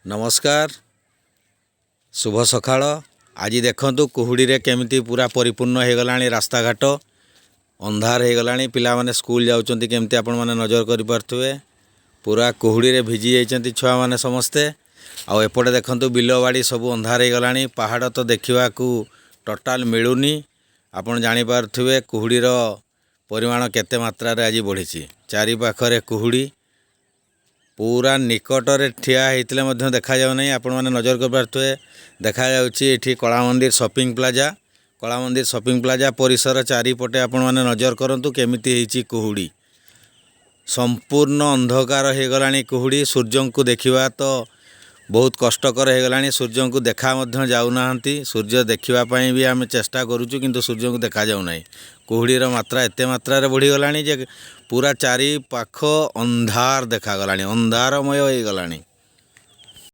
नमस्कार शुभ सकाळ। आज देखंतु कुहुड़ी रे केमिति पूरा परिपूर्ण हो गलानी रास्ता घाट अंधार हो गलानी। पिला माने स्कूल जाउचंती केमिति आपण माने नजर करि पारथुवे। पूरा कुहुड़ी रे भिजी जाइचंती छुआ माने समस्ते। आ एपटे देखंतु बिलवाड़ी सब अंधार हो गलानी। पहाड़ तो देखा टोटाल मिलूनी। आपण जानि पारथुवे कुहुड़ीर परिमाण केते मात्रा रे आज बढ़ी। चारि पाखरे कुहुड़ी पूरा निकटरे ठिया होते देखा जाऊ नहीं। आपण मैंने नजर कर पारे देखा जाऊँगी कला मंदिर शॉपिंग प्लाजा। कला मंदिर शॉपिंग प्लाजा परिसर चारिपटे आपण मैंने नजर करूँ केमिति कुहुड़ी संपूर्ण अंधकार हो गलानी। कुहुड़ी सूर्य को देखा तो बहुत कष्टकर हो गलानी। सूर्य को देखा जाऊना। सूर्य देखापी भी आम चेष्टा करुचु किंतु सूर्य को देखा जाऊना। कुहुड़ीर मात्रा एत मात्रा बढ़ी गलानी जे पूरा चारि पाख अंधार देखा गलानी, अंधारमय हो गलानी।